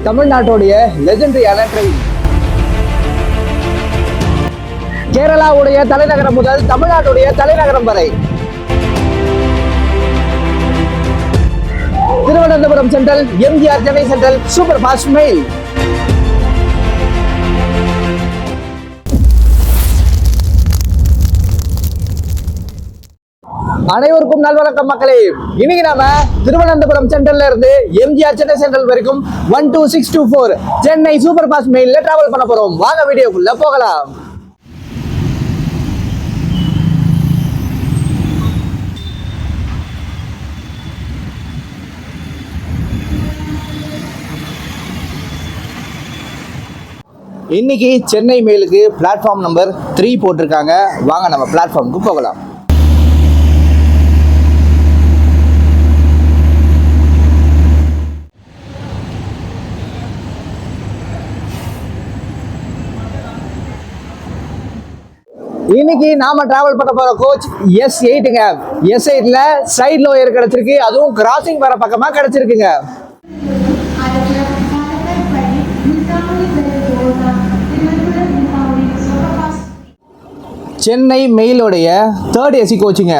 தமிழ்நாட்டுடைய லெஜெண்டரியான ட்ரெயின். கேரளாவுடைய தலைநகரம் முதல் தமிழ்நாட்டுடைய தலைநகரம் வரை Thiruvananthapuram central MGR Chennai central super fast mail. அனைவருக்கும் நல்வணக்கம் மக்களே. இன்னைக்கு நாம திருவனந்தபுரம் சென்ட்ரல்ல இருந்து எம்ஜிஆர் சென்னை சென்ட்ரல் வரைக்கும் 12624 சென்னை சூப்பர் ஃபாஸ்ட் மெயில்ல டிராவல் பண்ண போறோம். வாங்க வீடியோக்குள்ள போகலாம். இன்னைக்கு சென்னை மெயிலுக்கு பிளாட்ஃபார்ம் நம்பர் 3 போட்டிருக்காங்க. வாங்க நம்ம பிளாட்ஃபார்முக்கு போகலாம். இன்னைக்கு நாம டிராவல் பண்ண போற கோச் S8ங்க. S8ல சைட் லோயர் கிடைச்சிருக்கு, அதுவும் கிராசிங் வர பக்கமா கிடைச்சிருக்குங்க. சென்னை மெயிலோடைய 3rd AC கோச்சுங்க.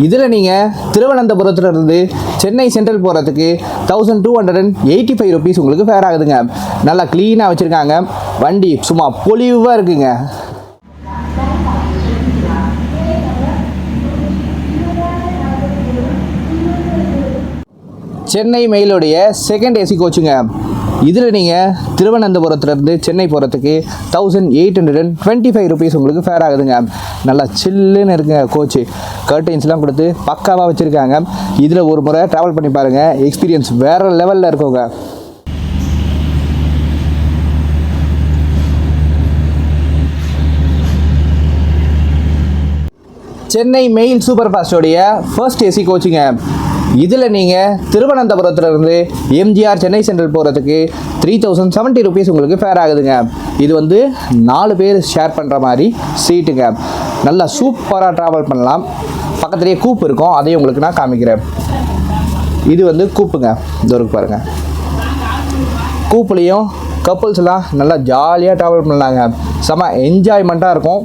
இதில் நீங்கள் திருவனந்தபுரத்துலேருந்து சென்னை சென்ட்ரல் போகிறதுக்கு 1285 rupees உங்களுக்கு ஃபேர் ஆகுதுங்க. நல்லா க்ளீனாக வச்சுருக்காங்க. வண்டி சும்மா பொலிவாக இருக்குங்க. சென்னை மெயிலோடைய 2nd AC கோச்சுங்க. இதில் நீங்கள் திருவனந்தபுரத்துலேருந்து சென்னை போகிறதுக்கு 1825 rupees உங்களுக்கு ஃபேர் ஆகுதுங்க. நல்லா சில்லுன்னு இருக்குங்க கோச்சு. கர்டைன்ஸ்லாம் கொடுத்து பக்காவாக வச்சுருக்காங்க. இதில் ஒரு முறை ட்ராவல் பண்ணி பாருங்கள், எக்ஸ்பீரியன்ஸ் வேறு லெவலில் இருக்குங்க. சென்னை மெயில் சூப்பர் ஃபாஸ்டோடைய 1st AC கோச்சுங்க. இதில் நீங்கள் திருவனந்தபுரத்துலேருந்து எம்ஜிஆர் சென்னை சென்ட்ரல் போகிறதுக்கு 3070 rupees உங்களுக்கு ஃபேர் ஆகுதுங்க. இது 4 பேர் ஷேர் பண்ணுற மாதிரி சீட்டுங்க. நல்லா சூப்பராக ட்ராவல் பண்ணலாம். பக்கத்துலேயே கூப் இருக்கும், அதையும் உங்களுக்கு நான் காமிக்கிறேன். இது கூப்புங்க, இந்த ஒரு பாருங்கள். கூப்புலேயும் கப்புள்ஸ்லாம் நல்லா ஜாலியாக ட்ராவல் பண்ணலாங்க. செம என்ஜாய்மெண்ட்டாக இருக்கும்.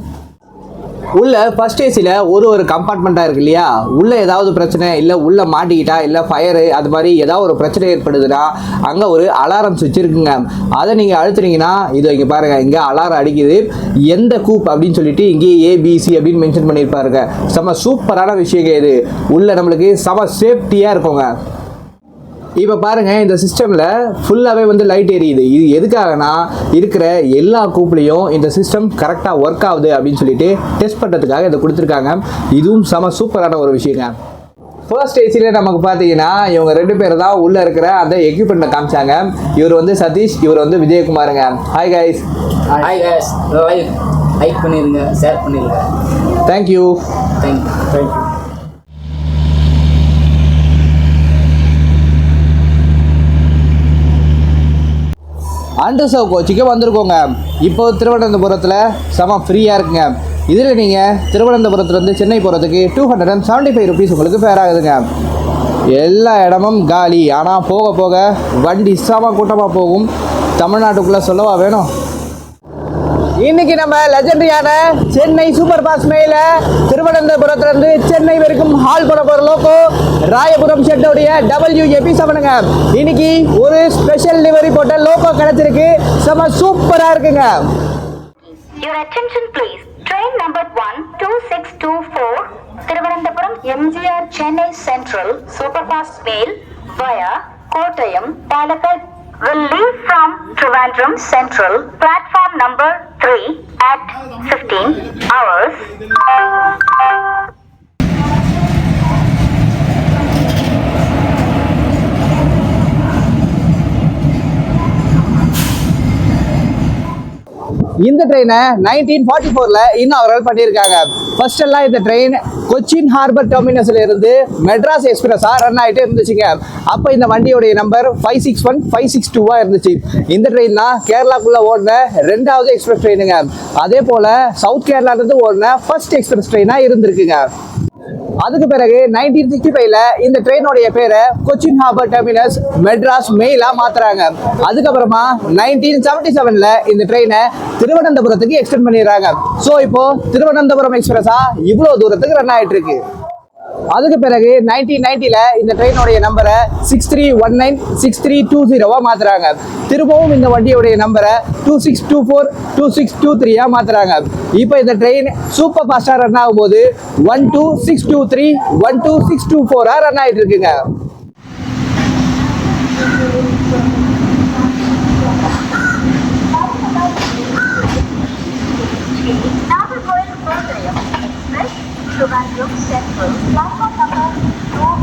உள்ள ஃபர்ஸ்ட் ஏசியில் ஒரு கம்பார்ட்மெண்ட்டாக இருக்கு இல்லையா, உள்ளே ஏதாவது பிரச்சனை இல்லை, உள்ளே மாட்டிக்கிட்டா இல்லை ஃபயரு அது மாதிரி ஏதாவது ஒரு பிரச்சனை ஏற்படுதுன்னா அங்கே ஒரு அலாரம் சுவிட்ச் இருக்குங்க. அதை நீங்கள் அழுத்துனீங்கன்னா இது இங்கே பாருங்கள், இங்கே அலாரம் அடிக்குது. எந்த கூப் அப்படின்னு சொல்லிட்டு இங்கே ABC அப்படின்னு மென்ஷன் பண்ணியிருப்பாருங்க. செம சூப்பரான விஷயங்க இது. உள்ளே நம்மளுக்கு செம சேஃப்டியாக இருக்குங்க. இப்போ பாருங்கள், இந்த சிஸ்டமில் ஃபுல்லாகவே லைட் எரியுது. இது எதுக்காகனா இருக்கிற எல்லா கூப்லேயும் இந்த சிஸ்டம் கரெக்டாக ஒர்க் ஆகுது அப்படின்னு சொல்லிட்டு டெஸ்ட் பண்ணுறதுக்காக இதை கொடுத்துருக்காங்க. இதுவும் செம சூப்பரான ஒரு விஷயங்க. ஃபர்ஸ்ட் ஏசியில் நமக்கு பார்த்தீங்கன்னா இவங்க 2 பேர் தான் உள்ளே இருக்கிற அந்த எக்யூப்மெண்ட்டை காமிச்சாங்க. இவர் சதீஷ், இவர் விஜயகுமாருங்க. Hi guys. Hi guys. Like பண்ணிடுங்க, ஷேர் பண்ணிடுங்க. தேங்க்யூ. தேங்க்யூ. அண்டர்சர்வ் கோச்சுக்கு வந்திருக்கோங்க. இப்போ திருவனந்தபுரத்தில் செம ஃப்ரீயாக இருக்குங்க. இதில் நீங்கள் திருவனந்தபுரத்துலேருந்து சென்னை போகிறதுக்கு 275 rupees உங்களுக்கு ஃபேர் ஆகுதுங்க. எல்லா இடமும் காலி. ஆனால் போக போக வண்டி செம கூட்டமாக போகும். தமிழ்நாட்டுக்குள்ளே சொல்லவா வேணும். இன்னைக்கு நம்ம லெஜெண்டரியான சென்னை சூப்பர் ஃபாஸ்ட் மெயில திருவனந்தபுரத்துலேருந்து சென்னை வரைக்கும் ஹால் பண்ண போகிற லோக்கோ ராயபுரம் ஷெட்டோடைய WAP7ங்க. இன்னைக்கு ஒரு ஸ்பெஷல் டெலிவரி போட்ட லோக்கோ கிடைச்சிருக்கு. செம சூப்பராக இருக்குங்க. Your attention please. Train number 12624 Thiruvananthapuram MGR Chennai Central Superfast Mail via Kottayam, Palakkad will leave from Trivandrum Central platform number 3 at 15 hours. இந்த ட்ரெயினை 1944ல் இன்னாகரல் பண்ணியிருக்காங்க. ஃபர்ஸ்ட் எல்லாம் இந்த ட்ரெயின் கொச்சின் ஹார்பர் டெர்மினஸ்ல இருந்து மெட்ராஸ் எக்ஸ்பிரஸா ரன் ஆகிட்டு இருந்துச்சுங்க. அப்போ இந்த வண்டியோடைய நம்பர் 561 562 இருந்துச்சு. இந்த ட்ரெயின் தான் கேரளாக்குள்ள ஓடின 2வது எக்ஸ்பிரஸ் ட்ரெயினுங்க. அதே போல சவுத் கேரளால இருந்து ஓடின ஃபர்ஸ்ட் எக்ஸ்பிரஸ் ட்ரெயினா இருந்திருக்குங்க. அதுக்கு பிறகு 1965ல இந்த ட்ரெயினோடைய பேரை கொச்சின் ஹார்பர் டெர்மினஸ் மெட்ராஸ் மெயிலா மாத்துறாங்க. அதுக்கப்புறமா 1977ல இந்த ட்ரெயினை திருவனந்தபுரத்துக்கு எக்ஸ்டெண்ட் பண்ணிடுறாங்க. ஸோ இப்போ திருவனந்தபுரம் எக்ஸ்பிரஸா இவ்வளோ தூரத்துக்கு ரன் ஆயிட்டு இருக்கு. அதுக்கு பிறகு 1990ல இந்த ட்ரெயினுடைய நம்பரை 6319 6320 மாத்துறாங்க. திரும்பவும் இந்த வண்டியுடைய நம்பரை 2624 2623 மாத்துறாங்க. இப்போ இந்த ட்ரெயின் சூப்பர் ஃபாஸ்டா ரன் ஆகும்போது 12623 12624 ரன் ஆயிட்டு இருக்குங்க. Trivandrum Central, platform number 2.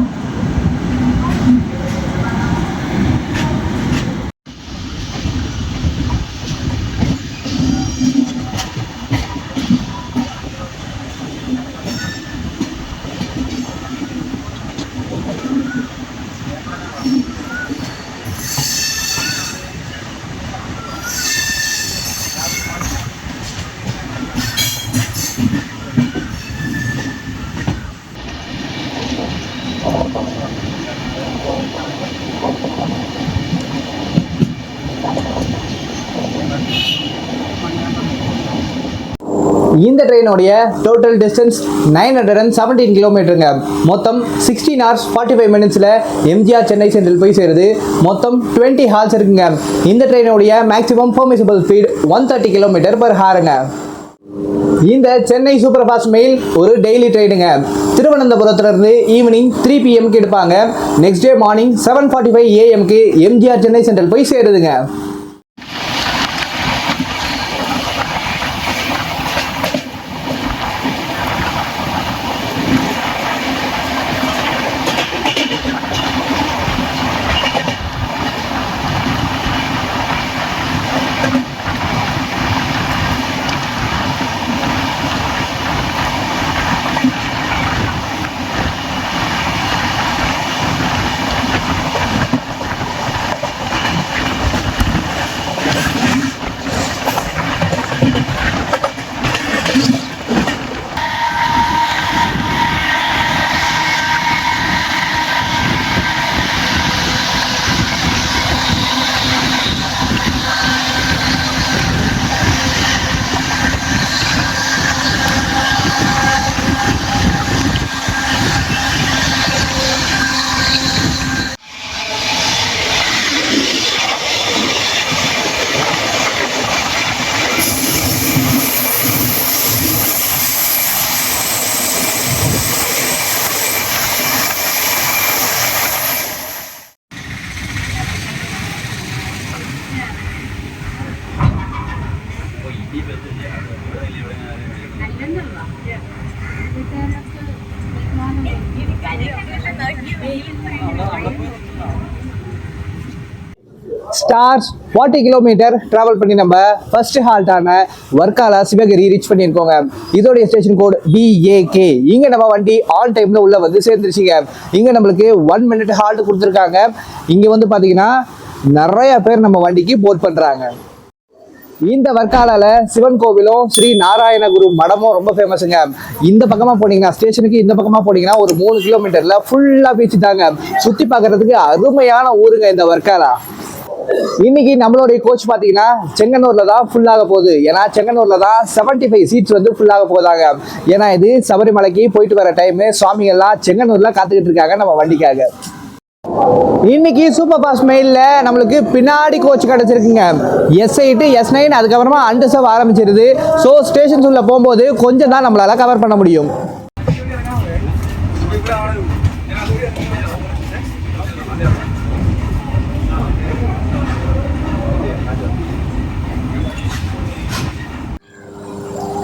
இந்த ட்ரெயினுடைய டோட்டல் டிஸ்டன்ஸ் 917 கிலோமீட்டருங்க. மொத்தம் 16 hours 45 minutesல எம்ஜிஆர் சென்னை சென்ட்ரல் போய் சேருது. மொத்தம் 20 ஹால்ஸ் இருக்குங்க. இந்த ட்ரெயினுடைய மேக்ஸிமம் பெர்மிசிபிள் ஸ்பீட் 130 km/hங்க. இந்த சென்னை சூப்பர் ஃபாஸ்ட் மெயில் ஒரு டெய்லி ட்ரெயினுங்க. திருவனந்தபுரத்திலிருந்து ஈவினிங் 3 PM எடுப்பாங்க. Next day morning 7:45 AM MGR Chennai central போய் சேருதுங்க. ஸ்டார்ஸ் 40 கிலோமீட்டர் டிராவல் பண்ணி நம்ம ஃபர்ஸ்ட் ஹால்ட்டான வர்க்காலா சிவகிரி ரீச் பண்ணியிருக்கோங்க. இதோடைய ஸ்டேஷன் கோட் BAK. இங்கே நம்ம வண்டி ஆன் டைமில் உள்ள வந்து சேர்ந்துருச்சுங்க. இங்கே நம்மளுக்கு 1 minute ஹால்ட் கொடுத்துருக்காங்க. இங்கே வந்து பார்த்தீங்கன்னா நிறைய பேர் நம்ம வண்டிக்கு போர்ட் பண்ணுறாங்க. இந்த வர்க்காலால சிவன் கோவிலும் ஸ்ரீ நாராயணகுரு மடமும் ரொம்ப ஃபேமஸுங்க. இந்த பக்கமாக போனீங்கன்னா ஸ்டேஷனுக்கு இந்த பக்கமாக போனீங்கன்னா ஒரு 3 கிலோமீட்டரில் ஃபுல்லாக பீச்சு தாங்க. சுற்றி பார்க்கறதுக்கு அருமையான ஊருங்க இந்த வர்க்காலா. இன்னைக்கு நம்மளுடைய கோச் பார்த்தீங்கன்னா செங்கனூர்ல தான் ஃபுல்லாக போகுது. ஏன்னா செங்கனூர்ல தான் 75 சீட்ஸ் வந்து ஃபுல்லாக போகுதாங்க. ஏன்னா இது சபரிமலைக்கு போயிட்டு வர டைம் சுவாமிகள்லாம் செங்கனூர்ல காத்துக்கிட்டு இருக்காங்க நம்ம வண்டிக்காக. இன்னைக்கு சூப்பர் ஃபாஸ்ட் மெயில்ல நம்மளுக்கு பின்னாடி கோச் கிடைச்சிருக்குங்க. S8 S9 அதுக்கப்புறமா அண்டர்சர்வ் ஆரம்பிச்சிருது. ஸோ ஸ்டேஷன்ஸ் உள்ள போகும்போது கொஞ்சம் தான் நம்மளால கவர் பண்ண முடியும்.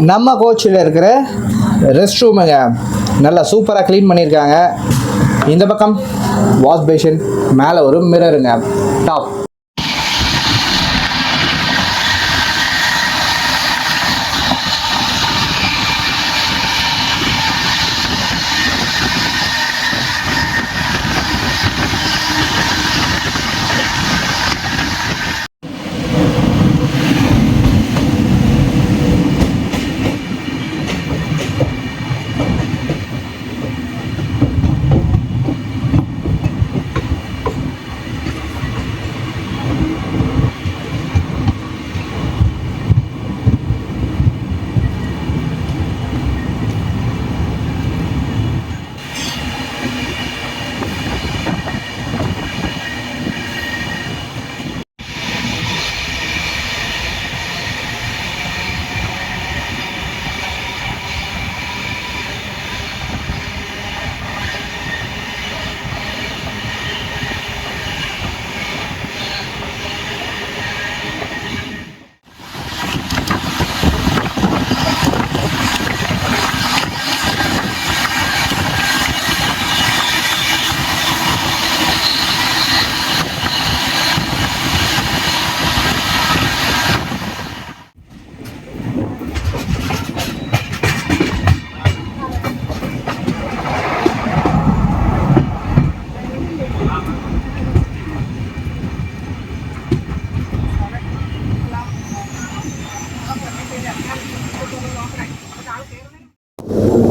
நம்ம கோச்சில் இருக்கிற ரெஸ்ட் ரூமுங்க நல்லா சூப்பராக க்ளீன் பண்ணியிருக்காங்க. இந்த பக்கம் வாஷ் பேஷன், மேலே ஒரு மிரருங்க டாப்.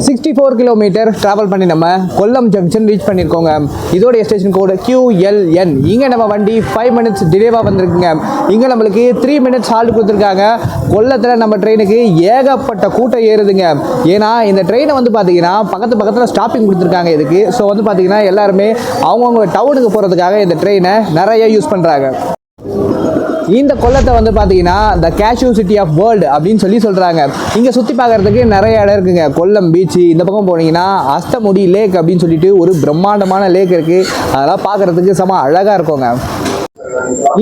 64 கிலோமீட்டர் ட்ராவல் பண்ணி நம்ம கொல்லம் ஜங்ஷன் ரீச் பண்ணியிருக்கோங்க. இதோடைய ஸ்டேஷன் கோடு QLN. இங்கே நம்ம வண்டி 5 மினிட்ஸ் டிலேவாக வந்திருக்குங்க. இங்கே நம்மளுக்கு 3 மினிட்ஸ் ஹால்ட் கொடுத்துருக்காங்க. கொல்லத்தில் நம்ம ட்ரெயினுக்கு ஏகப்பட்ட கூட்டம் ஏறுதுங்க. ஏன்னா இந்த ட்ரெயினை வந்து பார்த்தீங்கன்னா பக்கத்தில் ஸ்டாப்பிங் கொடுத்துருக்காங்க இதுக்கு. ஸோ வந்து பார்த்தீங்கன்னா எல்லாருமே அவங்கவுங்க டவுனுக்கு போகிறதுக்காக இந்த ட்ரெயினை நிறைய யூஸ் பண்ணுறாங்க. இந்த கொல்லத்தை வந்து பார்த்தீங்கன்னா த கேஷ்யூ சிட்டி ஆஃப் வேர்ல்டு அப்படின்னு சொல்கிறாங்க. இங்கே சுற்றி பார்க்குறதுக்கு நிறைய இடம் இருக்குங்க. கொல்லம் பீச்சு, இந்த பக்கம் போனீங்கன்னா அஸ்தமுடி லேக் அப்படின்னு சொல்லிட்டு ஒரு பிரம்மாண்டமான லேக் இருக்குது. அதெல்லாம் பார்க்குறதுக்கு செம அழகாக இருக்குங்க.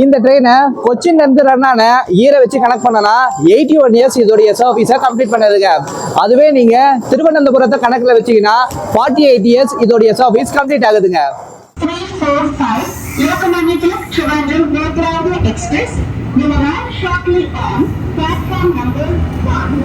இந்த ட்ரெயினை கொச்சின்லேருந்து ரன் ஆன இயரை வச்சு கனெக்ட் பண்ணனா 81 இயர்ஸ் இதோடைய சர்வீஸை கம்ப்ளீட் பண்ணதுங்க. அதுவே நீங்கள் திருவனந்தபுரத்தை கணக்கில் வச்சிங்கன்னா 48 இயர்ஸ் இதோடைய சர்வீஸ் கம்ப்ளீட் ஆகுதுங்க. 345 Lokamanuja Trivandrum Vedraya Express will arrive shortly on platform number 1.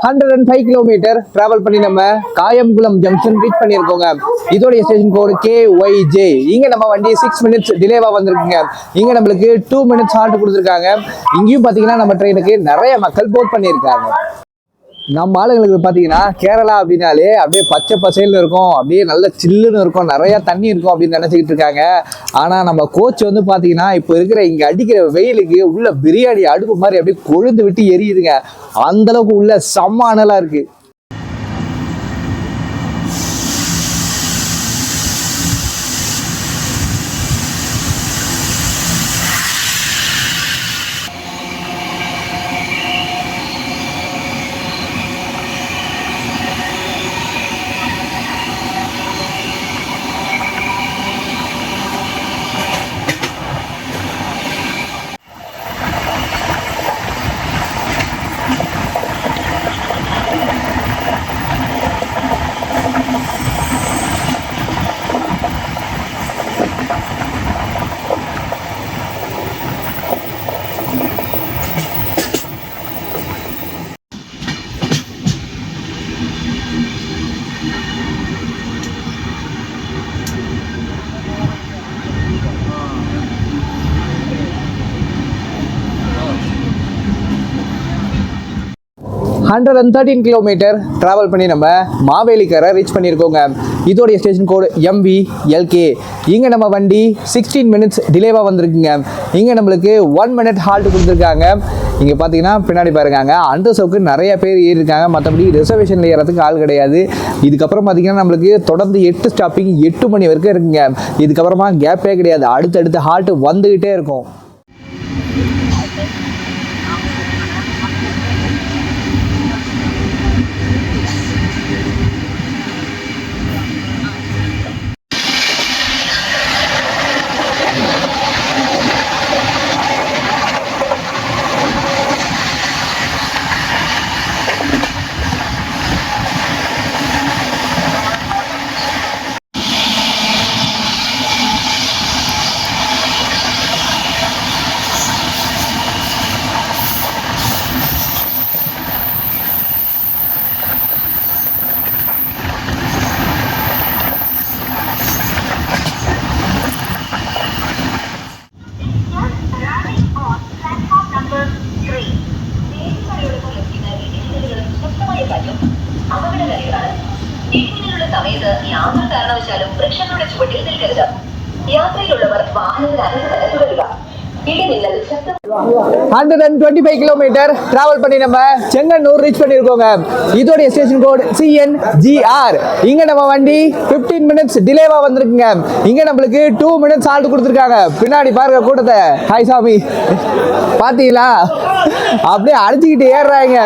105 kilometre travel பண்ணி நம்ம காயம்குளம் ஜங்ஷன் ரீச் பண்ணியிருக்கோங்க. இதோடைய ஸ்டேஷன் கோடு KYJ. இங்கே நம்ம வண்டி 6 மினிட்ஸ் டிலேவாக வந்திருக்குங்க. இங்கே நம்மளுக்கு 2 மினிட்ஸ் ஹால்ட் கொடுத்துருக்காங்க. இங்கேயும் பார்த்தீங்கன்னா நம்ம ட்ரெயினுக்கு நிறைய மக்கள் போட் பண்ணியிருக்காங்க. நம்ம ஆளுங்களுக்கு பார்த்தீங்கன்னா கேரளா அப்படின்னாலே அப்படியே பச்சை பசேல்னு இருக்கும், அப்படியே நல்ல சில்லுன்னு இருக்கும், நிறையா தண்ணி இருக்கும் அப்படின்னு நினச்சிக்கிட்டு இருக்காங்க. ஆனால் நம்ம கோச் வந்து பார்த்தீங்கன்னா இப்போ இருக்கிற இங்கே அடிக்கிற வெயிலுக்கு உள்ள பிரியாணி அடுப்பு மாதிரி அப்படியே கொழுந்து விட்டு எரியுதுங்க. அந்தளவுக்கு உள்ள செம்ம அனலாக இருக்குது. ஹண்ட்ரட் அண்ட் 13 கிலோமீட்டர் ட்ராவல் பண்ணி நம்ம மாவேலிக்கரை ரீச் பண்ணியிருக்கோங்க. இதோடைய ஸ்டேஷன் கோடு MVLK. இங்கே நம்ம வண்டி 16 மினிட்ஸ் டிலேவாக வந்திருக்குங்க. இங்கே நம்மளுக்கு 1 மினிட் ஹால்ட் கொடுத்துருக்காங்க. இங்கே பார்த்தீங்கன்னா பின்னாடி பாருங்க, அண்டர் சவுக்கு நிறைய பேர் ஏறியிருக்காங்க. மற்றபடி ரிசர்வேஷனில் ஏறதுக்கு ஆள் கிடையாது. இதுக்கப்புறம் பார்த்தீங்கன்னா நம்மளுக்கு தொடர்ந்து 8 ஸ்டாப்பிங் 8 மணி வரைக்கும் இருக்குங்க. இதுக்கப்புறமா கேப்பே கிடையாது, அடுத்தடுத்து ஹால்ட் வந்துக்கிட்டே இருக்கும். സമയത്ത് യാതൊരു കാരണവശാലും വൃക്ഷങ്ങളുടെ ചുവട്ടിൽ നിൽക്കരുത്. യാത്രയിലുള്ളവർ വാഹനത്തിൽ അകത്ത് വരിക. 125 கிலோமீட்டர் டிராவல் பண்ணி நம்ம செங்கன்னூர் ரீச் பண்ணியிருக்கோங்க. இதோடைய ஸ்டேஷன் கோட் CNGR. இங்க நம்ம வண்டி 15 மினிட்ஸ் டிலேவா வந்திருக்குங்க. இங்க நம்மளுக்கு 2 மினிட்ஸ் ஆல்ட் கொடுத்துருக்காங்க. பின்னாடி பாருங்க கூட்டத்தை. ஹாய் சாமி, பாத்தீங்களா அப்படியே அடிச்சுக்கிட்டு ஏறுறாங்க.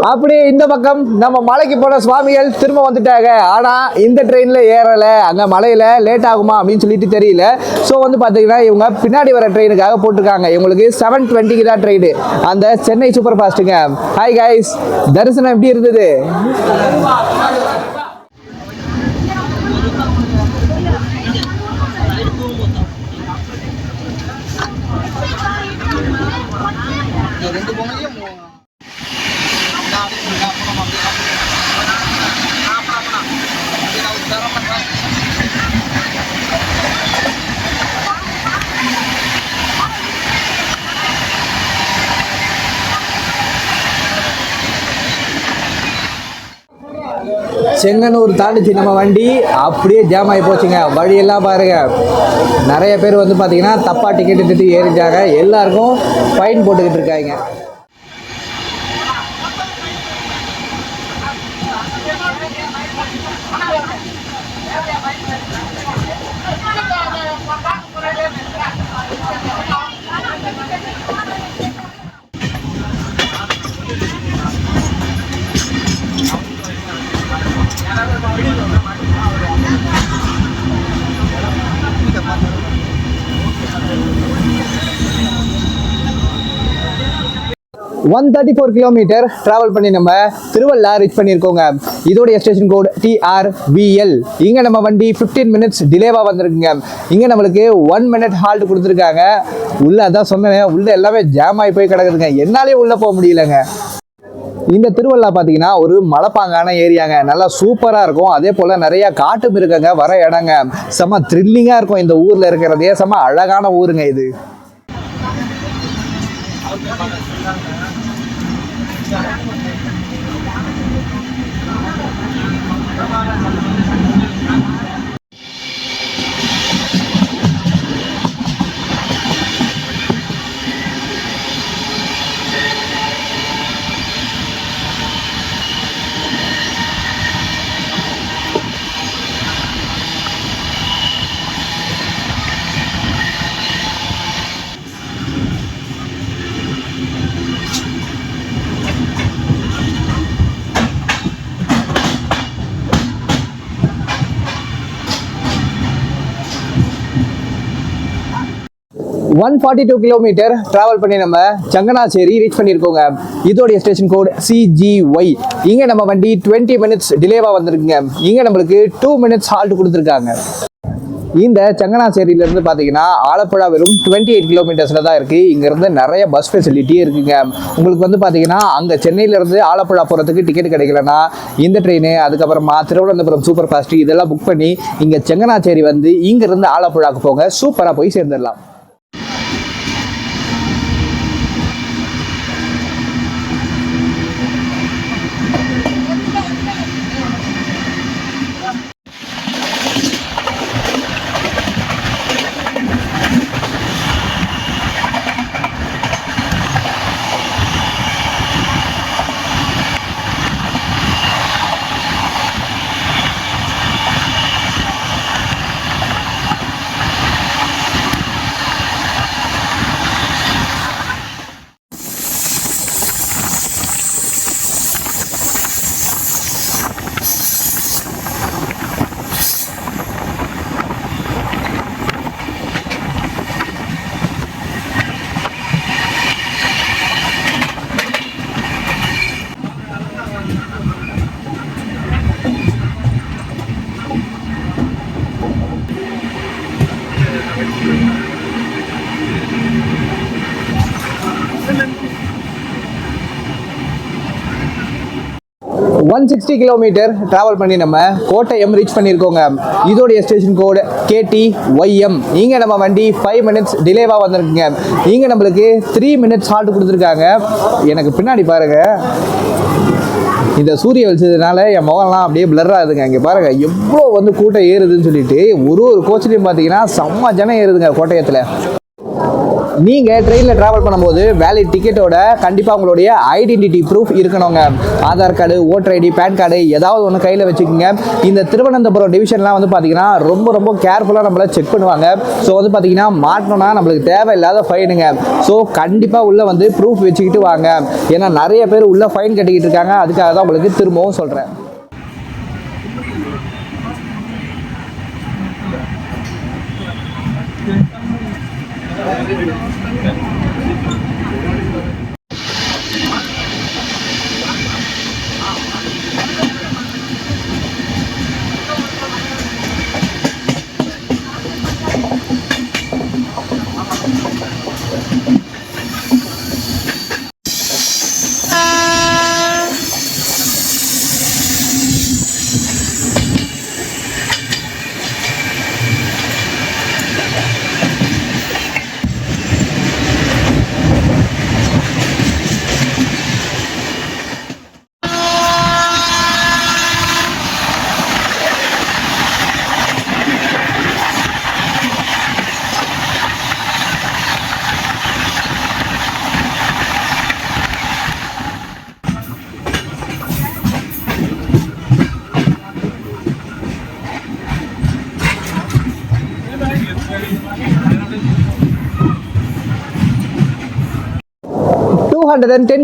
அப்படியே இந்த பக்கம் நம்ம மலைக்கு போன சுவாமிகள் திரும்ப வந்துட்டாங்க. ஆனால் இந்த ட்ரெயினில் ஏறலை, அங்கே மலையில் லேட் ஆகுமா அப்படின்னு சொல்லிட்டு தெரியல. ஸோ வந்து பார்த்தீங்கன்னா இவங்க பின்னாடி வர ட்ரெயினுக்காக போட்டிருக்காங்க. இவங்களுக்கு 7:20க்கு தான் ட்ரெயின், அந்த சென்னை சூப்பர் ஃபாஸ்ட்டுங்க. ஹாய் கைஸ், தரிசனம் எப்படி இருந்தது? செங்கனூர் தாண்டிச்சு நம்ம வண்டி, அப்படியே ஜாம் ஆகி போச்சுங்க. வழியெல்லாம் பாருங்க, நிறைய பேர் வந்து பார்த்தீங்கன்னா தப்பா டிக்கெட் எடுத்துட்டு ஏறிட்டாங்க. எல்லாருக்கும் ஃபைன் போட்டுக்கிட்டு இருக்காங்க. ஒன் 134 கிலோமீட்டர் டிராவல் பண்ணி நம்ம திருவள்ளா ரீச் பண்ணியிருக்கோங்க. இதோடைய ஸ்டேஷன் கோட் TRVL. இங்கே நம்ம வண்டி 15 மினிட்ஸ் டிலேவாக வந்திருக்குங்க. இங்கே நம்மளுக்கு 1 மினிட் ஹால்ட் கொடுத்துருக்காங்க. உள்ளே அதான் சொன்னேன், உள்ளே எல்லாமே ஜாம் ஆகி போய் கிடக்குதுங்க. என்னாலே உள்ளே போக முடியலங்க. இந்த திருவள்ளா பார்த்தீங்கன்னா ஒரு மலைப்பாங்கான ஏரியாங்க, நல்லா சூப்பராக இருக்கும். அதே போல் நிறையா காட்டும் இருக்குங்க, வர இடங்க செம்ம த்ரில்லிங்காக இருக்கும். இந்த ஊரில் இருக்கிறதே செம்ம அழகான ஊருங்க இது. ஒன் 142 கிலோமீட்டர் டிராவல் பண்ணி நம்ம சங்கனாச்சேரி ரீச் பண்ணியிருக்கோங்க. இதோடைய ஸ்டேஷன் கோட் CGY. இங்கே நம்ம வண்டி 20 மினிட்ஸ் டிலேவாக வந்திருக்குங்க. இங்கே நம்மளுக்கு 2 மினிட்ஸ் ஹால்ட் கொடுத்துருக்காங்க. இந்த சங்கனாச்சேரியிலேருந்து பார்த்தீங்கன்னா ஆலப்புழா வெறும் 28 கிலோமீட்டர்ஸில் தான் இருக்குது. இங்கேருந்து நிறைய பஸ் ஃபெசிலிட்டி இருக்குங்க. உங்களுக்கு வந்து பார்த்தீங்கன்னா அங்கே சென்னையிலேருந்து ஆலப்புழா போகிறதுக்கு டிக்கெட் கிடைக்கலன்னா இந்த ட்ரெயின், அதுக்கப்புறமா திருவனந்தபுரம் சூப்பர் ஃபாஸ்ட் இதெல்லாம் புக் பண்ணி இங்கே சங்கனாச்சேரி வந்து இங்கேருந்து ஆலப்புழாவுக்கு போங்க, சூப்பராக போய் சேர்ந்துடலாம். ஒன் 160 கிலோமீட்டர் டிராவல் பண்ணி நம்ம கோட்டயம் ரீச் பண்ணியிருக்கோங்க. இதோடைய ஸ்டேஷன் கோடு KTYM. இங்கே நம்ம வண்டி 5 மினிட்ஸ் டிலேவாக வந்திருக்குங்க. இங்கே நம்மளுக்கு 3 மினிட்ஸ் ஹால்ட் கொடுத்துருக்காங்க. எனக்கு பின்னாடி பாருங்க, இந்த சூரிய வெளிச்சதுனால என் முகம்லாம் அப்படியே பிளர் ஆகுதுங்க. இங்கே பாருங்கள் எவ்வளோ வந்து கூட்டம் ஏறுதுன்னு சொல்லிட்டு ஒரு கோச்லேயும் பார்த்தீங்கன்னா செம்ம ஜனம் ஏறுதுங்க கோட்டயத்தில். நீங்கள் ட்ரெயினில் ட்ராவல் பண்ணும்போது வேலிட் டிக்கெட்டோட கண்டிப்பாக உங்களுடைய ஐடென்டிட்டி ப்ரூஃப் இருக்கணுங்க. Aadhaar card, voter ID, PAN card ஏதாவது ஒன்று கையில் வச்சுக்கோங்க. இந்த திருவனந்தபுரம் டிவிஷன்லாம் வந்து பார்த்தீங்கன்னா ரொம்ப கேர்ஃபுல்லாக நம்மளை செக் பண்ணுவாங்க. ஸோ வந்து பார்த்தீங்கன்னா மாட்டோம்னா நம்மளுக்கு தேவையில்லாத ஃபைனுங்க. ஸோ கண்டிப்பாக உள்ளே வந்து ப்ரூஃப் வச்சுக்கிட்டு வாங்க. ஏன்னா நிறைய பேர் உள்ளே ஃபைன் கட்டிக்கிட்டு இருக்காங்க. அதுக்காக தான் உங்களுக்கு திரும்பவும் சொல்கிறேன்.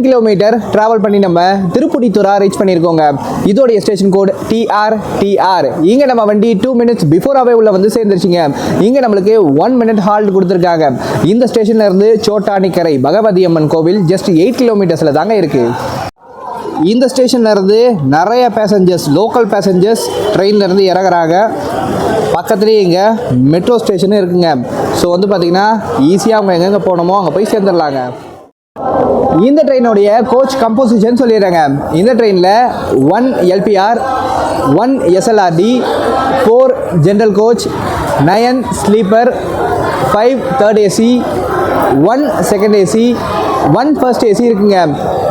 கிலோமீட்டர் டிராவல் பண்ணி நம்ம திருப்புடித்துறா ரீச் பண்ணியிருக்கோங்க. இதோடைய ஸ்டேஷன் கோட் TR. இங்கே நம்ம வண்டி 2 minutes பிஃபோராகவே உள்ள வந்து சேர்ந்துருச்சுங்க. இங்கே நம்மளுக்கு 1 minute ஹால்ட் கொடுத்துருக்காங்க. இந்த ஸ்டேஷன்ல இருந்து சோட்டானிக்கரை பகவதி அம்மன் கோவில் ஜஸ்ட் 8 கிலோமீட்டர்ஸில் தாங்க இருக்கு. இந்த ஸ்டேஷன்ல இருந்து நிறைய பேசஞ்சர்ஸ், லோக்கல் பேசஞ்சர்ஸ் ட்ரெயின்ல இருந்து இறங்குறாங்க. பக்கத்துலேயே இங்கே மெட்ரோ ஸ்டேஷனும் இருக்குங்க. ஸோ வந்து பார்த்தீங்கன்னா ஈஸியாக அவங்க எங்கெங்கே போகணுமோ அங்கே போய் சேர்ந்துடலாங்க. இந்த ட்ரெயினுடைய கோச் கம்போசிஷன் சொல்லிடுறாங்க. இந்த ட்ரெயினில் 1 LPR, 1 SLRD, 4 general coach, 9 sleeper, 5 third AC, 1 second AC, 1 first AC இருக்குங்க.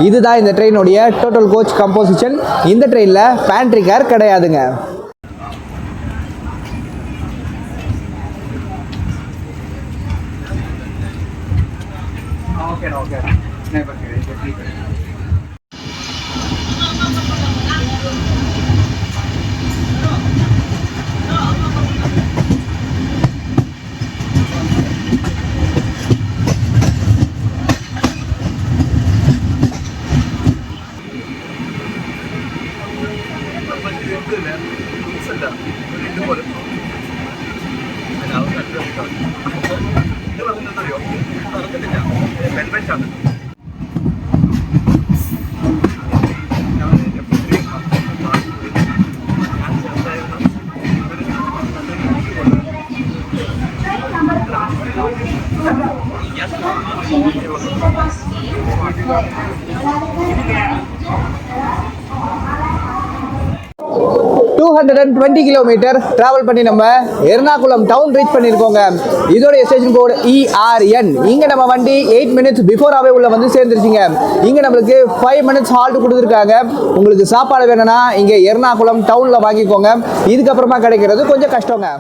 இதுதான் இந்த ட்ரெயினுடைய டோட்டல் கோச் கம்போசிஷன். இந்த ட்ரெயினில் பேண்ட்ரி கார் கிடையாதுங்க. கிலோமீட்டர் டிராவல் பண்ணி நம்ம எர்ணாகுளம் டவுன் ரீச் பண்ணியிருக்கோங்க. இதோடைய ஸ்டேஷன் கோட் ERN. இங்க நம்ம வண்டி 8 minutes பிஃபோராகவே உள்ள வந்து சேர்ந்துருச்சுங்க. இங்க நம்மளுக்கு 5 minutes ஹால்ட் கொடுத்துருக்காங்க. உங்களுக்கு சாப்பாடு வேணும்னா இங்க எர்ணாகுளம் டவுன்ல வாங்கிக்கோங்க. இதுக்கப்புறமா கிடைக்கிறது கொஞ்சம் கஷ்டங்க.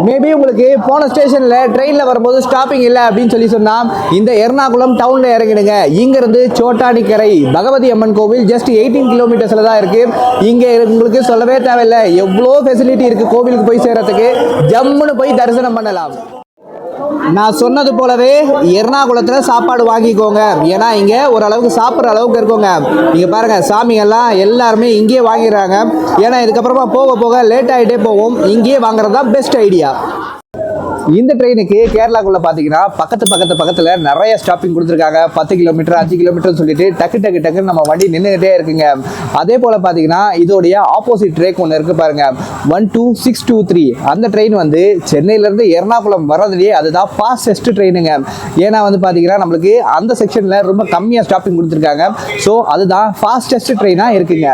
மேபி உங்களுக்கு போன ஸ்டேஷனில் ட்ரெயினில் வரும்போது ஸ்டாப்பிங் இல்லை அப்படின்னு சொன்னால் இந்த எர்ணாகுளம் டவுனில் இறங்கிடுங்க. இங்கேருந்து சோட்டானிக்கரை பகவதி அம்மன் கோவில் ஜஸ்ட் 18 கிலோமீட்டர்ஸில் தான் இருக்குது. இங்கே உங்களுக்கு சொல்லவே தேவையில்லை, எவ்வளோ ஃபெசிலிட்டி இருக்குது கோவிலுக்கு போய் சேர்கிறதுக்கு. ஜம்முன்னு போய் தரிசனம் பண்ணலாம். நான் சொன்னது போலவே எர்ணாகுளத்தில் சாப்பாடு வாங்கிக்கோங்க. ஏன்னா இங்கே ஓரளவுக்கு சாப்பிட்ற அளவுக்கு இருக்குங்க. நீங்கள் பாருங்கள், சாமிங்கெல்லாம் எல்லாருமே இங்கேயே வாங்கிடுறாங்க. ஏன்னா இதுக்கப்புறமா போக போக லேட் ஆகிட்டே போவோம். இங்கேயே வாங்குறது தான் பெஸ்ட் ஐடியா. இந்த ட்ரெயினுக்கு கேரளாக்குள்ள பார்த்தீங்கன்னா பக்கத்தில் நிறைய ஸ்டாப்பிங் கொடுத்துருக்காங்க. 10 கிலோமீட்டர் 5 கிலோமீட்டர் சொல்லிட்டு டக்குன்னு நம்ம வண்டி நின்றுகிட்டே இருக்குங்க. அதே போல் பார்த்தீங்கன்னா இதோடைய ஆப்போசிட் ட்ரேக் ஒன்று இருக்குது பாருங்க, 12623. அந்த ட்ரெயின் வந்து சென்னையிலேருந்து எர்ணாகுளம் வர்றதுலேயே அதுதான் ஃபாஸ்டஸ்ட் ட்ரெயினுங்க. ஏன்னா வந்து பார்த்தீங்கன்னா நம்மளுக்கு அந்த செக்ஷனில் ரொம்ப கம்மியாக ஸ்டாப்பிங் கொடுத்துருக்காங்க. ஸோ அதுதான் ஃபாஸ்டஸ்ட் ட்ரெயினாக இருக்குங்க.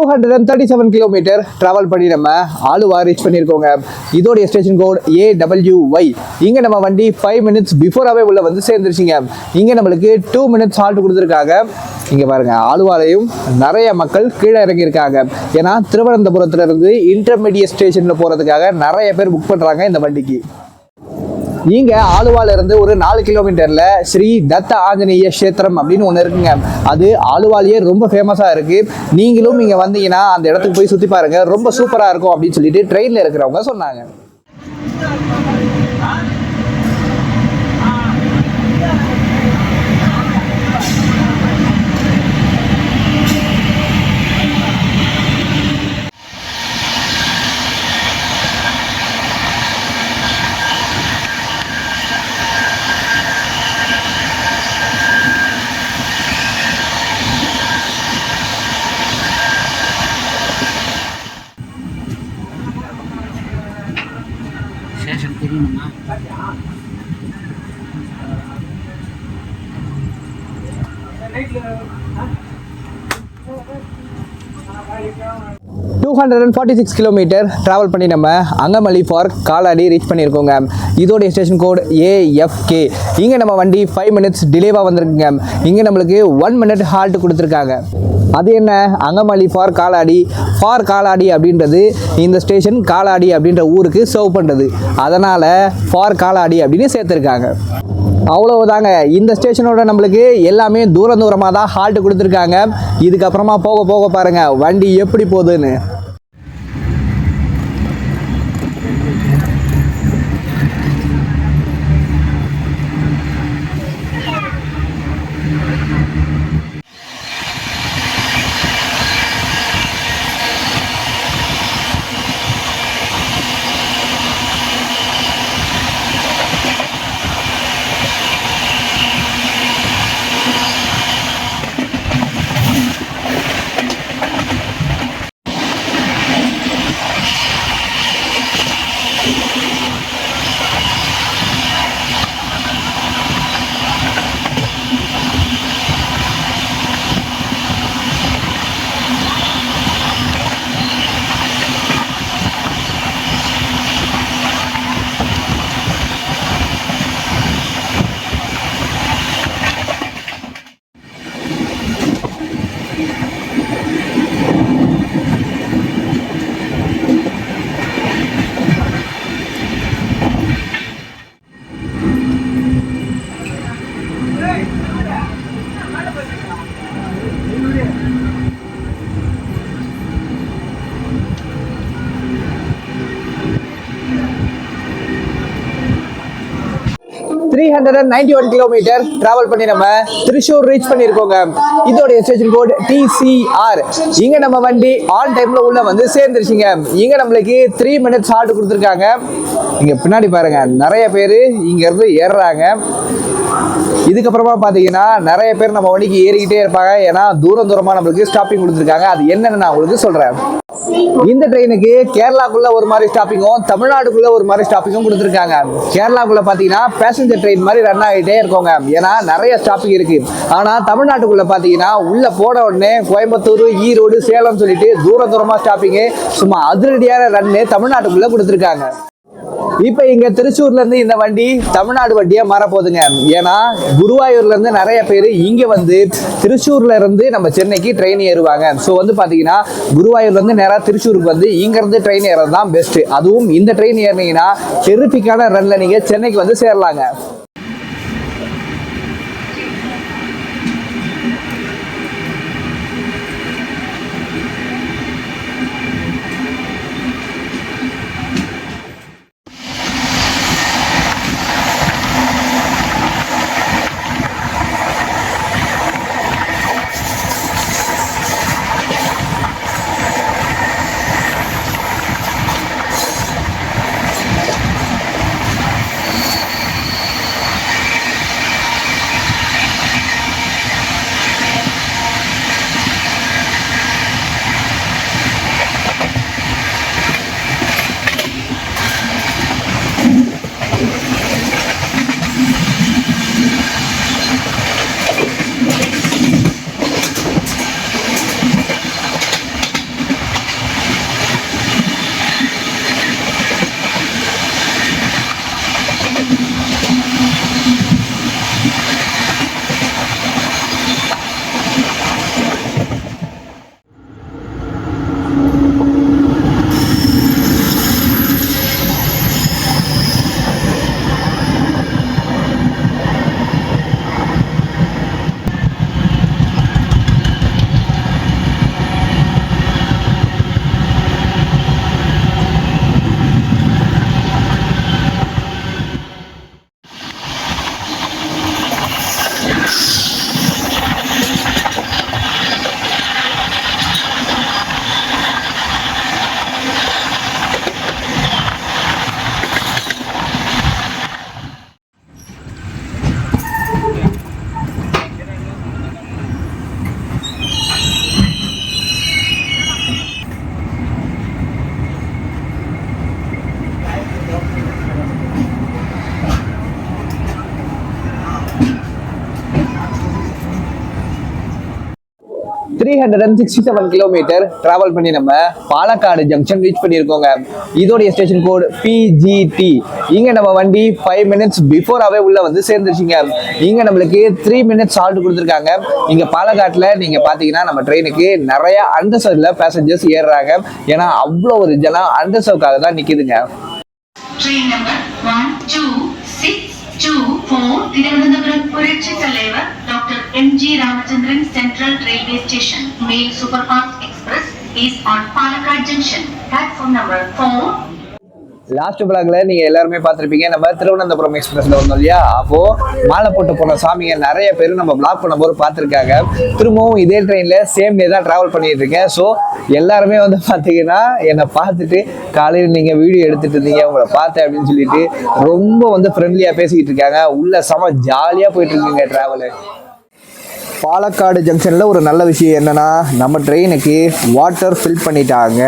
237 கிலோமீட்டர் ட்ராவல் பண்ணி நம்ம ஆலுவா ரீச் பண்ணியிருக்கோங்க. இதோடைய ஸ்டேஷன் கோட் AWY. இங்கே நம்ம வண்டி 5 மினிட்ஸ் பிஃபோராகவே உள்ள வந்து சேர்ந்துருச்சிங்க. இங்கே நம்மளுக்கு 2 மினிட்ஸ் ஹால்ட் கொடுத்துருக்காங்க. இங்கே பாருங்க, ஆலுவாலையும் நிறைய மக்கள் கீழே இறங்கியிருக்காங்க. ஏன்னா திருவனந்தபுரத்துலேருந்து இன்டர்மீடியட் ஸ்டேஷனில் போகிறதுக்காக நிறைய பேர் புக் பண்ணுறாங்க இந்த வண்டிக்கு. இங்கே ஆலுவால இருந்து ஒரு 4 கிலோமீட்டரில் ஸ்ரீ தத்த ஆஞ்சநேய கஷேத்திரம் அப்படின்னு ஒன்று இருக்குங்க. அது ஆலுவாலேயே ரொம்ப ஃபேமஸாக இருக்குது. நீங்களும் இங்கே வந்தீங்கன்னா அந்த இடத்துக்கு போய் சுற்றி பாருங்கள், ரொம்ப சூப்பராக இருக்கும் அப்படின்னு சொல்லிட்டு ட்ரெயினில் இருக்கிறவங்க சொன்னாங்க. ஸ்டேஷன் தெரியணுமா? 246 கிலோமீட்டர் ட்ராவல் பண்ணி நம்ம அங்கமல்லி பார்க் காலாடி ரீச் பண்ணியிருக்கோங்க. இதோடைய ஸ்டேஷன் கோட் AFK. இங்கே நம்ம வண்டி 5 மினிட்ஸ் டிலேவாக வந்திருக்குங்க. இங்கே நம்மளுக்கு 1 மினிட் ஹால்ட் கொடுத்துருக்காங்க. அது என்ன, அங்கமல்லி ஃபார் காலாடி அப்படின்றது இந்த ஸ்டேஷன் காலாடி அப்படின்ற ஊருக்கு சர்வ் பண்ணுறது. அதனால் ஃபார் காலாடி அப்படின்னு சேர்த்துருக்காங்க. அவ்வளவுதாங்க. இந்த ஸ்டேஷனோட நம்மளுக்கு எல்லாமே தூரமாக தான் ஹால்ட் கொடுத்துருக்காங்க. இதுக்கப்புறமா போக பாருங்கள் வண்டி எப்படி போகுதுன்னு. கிலோமீட்டர் டிராவல் பண்ணி நம்ம திருச்சூர் ரீச் பண்ணியிருக்கோங்க. இதோடைய ஸ்டேஷன் கோட் TCR. இங்க நம்ம வண்டி ஆன் டைம்ல உள்ள வந்து சேர்ந்துருச்சுங்க. இங்க நம்மளுக்கு 3 மினிட்ஸ் ஹால்ட் கொடுத்துருக்காங்க. இங்க பின்னாடி பாருங்க, நிறைய பேர் இங்க இருந்து ஏறுறாங்க. இதுக்கப்புறமா பார்த்தீங்கன்னா நிறைய பேர் நம்ம வண்டிக்கு ஏறிக்கிட்டே இருப்பாங்க. ஏன்னா தூரமாக நம்மளுக்கு ஸ்டாப்பிங் கொடுத்துருக்காங்க. அது என்னன்னு நான் உங்களுக்கு சொல்றேன். இந்த ட்ரெயினுக்கு கேரளாக்குள்ள ஒரு மாதிரி ஸ்டாப்பிங்கும் தமிழ்நாடுக்குள்ள ஒரு மாதிரி ஸ்டாப்பிங்கும் கொடுத்துருக்காங்க. கேரளாக்குள்ள பார்த்தீங்கன்னா பேசஞ்சர் ட்ரெயின் மாதிரி ரன் ஆகிட்டே இருக்கோங்க. ஏன்னா நிறைய ஸ்டாப்பிங் இருக்கு. ஆனால் தமிழ்நாட்டுக்குள்ள பார்த்தீங்கன்னா உள்ள போன உடனே கோயம்புத்தூர், ஈரோடு, சேலம் சொல்லிட்டு தூரமாக ஸ்டாப்பிங்கு சும்மா அதிரடியான ரன்னு தமிழ்நாட்டுக்குள்ள கொடுத்துருக்காங்க. இப்போ இங்க திருச்சூர்ல இருந்து இந்த வண்டி தமிழ்நாடு வண்டியா மாற போகுதுங்க. ஏன்னா குருவாயூர்ல இருந்து நிறைய பேர் இங்க வந்து திருச்சூர்ல இருந்து நம்ம சென்னைக்கு ட்ரெயின் ஏறுவாங்க. ஸோ வந்து பாத்தீங்கன்னா குருவாயூர்ல இருந்து நேரா திருச்சூருக்கு வந்து இங்க இருந்து ட்ரெயின் ஏறது தான் பெஸ்ட். அதுவும் இந்த ட்ரெயின் ஏறினீங்கன்னா டெரிஃபிக்கான ரன்ல நீங்க சென்னைக்கு வந்து சேரலாங்க. 367 கிலோமீட்டர் டிராவல் பண்ணி நம்ம பாலக்காடு ஜங்ஷன் ரீச் பண்ணியிருக்கோங்க. இதோடைய ஸ்டேஷன் கோட் PGT. இங்க நம்ம வண்டி 5 மினிட்ஸ் பிஃபோராகவே உள்ள வந்து சேர்ந்துருச்சுங்க. இங்க நம்மளுக்கு 3 மினிட்ஸ் ஹால்ட் கொடுத்துருக்காங்க. இங்க பாலக்காட்டுல நீங்க பாத்தீங்கன்னா நம்ம ட்ரெயினுக்கு நிறைய அண்டர்சர்வ்ல பேசஞ்சர்ஸ் ஏறுறாங்க. ஏன்னா அவ்வளோ ஒரு ஜனம் அண்டர்சர்வ்காக தான் நிக்குதுங்க. Train number 12624 திருவனந்தபுரம் புரட்சி தலைவர் doctor MG Ramachandran central railway station Mail Superfast Express is on Palakkad Junction. Platform number 4. Last பிளாக்ல நீங்க எல்லாருமே பார்த்திருப்பீங்க, நம்ம திருவனந்தபுரம் எக்ஸ்பிரஸ்ல வந்தோம் இல்லையா? அப்போ மாலை போட்டு போன சாமிங்க நிறைய பேர் நம்ம பிளாக் பண்ணும்போது பார்த்துருக்காங்க. திரும்பவும் இதே ட்ரெயின்ல சேம் டே தான் டிராவல் பண்ணிட்டு இருக்கேன். ஸோ எல்லாருமே வந்து பார்த்தீங்கன்னா என்னை பார்த்துட்டு காலையில் நீங்க வீடியோ எடுத்துட்டு இருந்தீங்க, உங்களை பார்த்தேன் அப்படின்னு சொல்லிட்டு ரொம்ப வந்து ஃப்ரெண்ட்லியா பேசிக்கிட்டு இருக்காங்க. உள்ள செம ஜாலியா போயிட்டு இருக்குங்க டிராவலு. பாலக்காடு ஜங்ஷன்ல ஒரு நல்ல விஷயம் என்னன்னா, நம்ம ட்ரெயினுக்கு வாட்டர் ஃபில் பண்ணிட்டாங்க.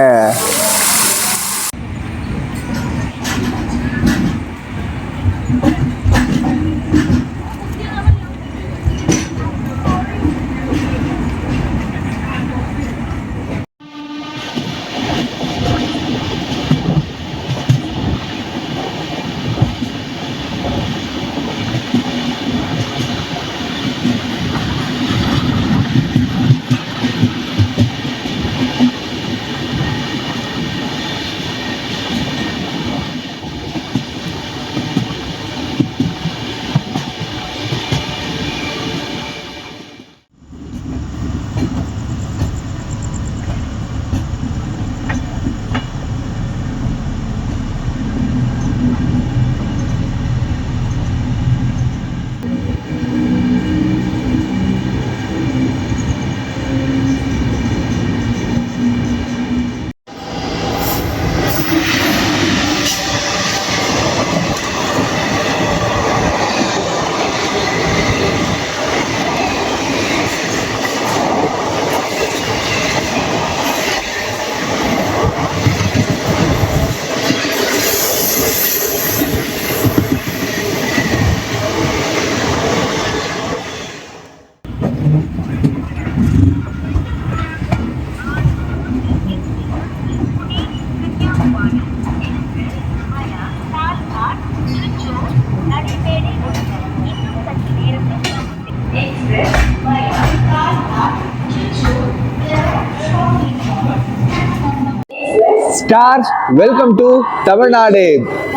Stars welcome to Tamil Nadu.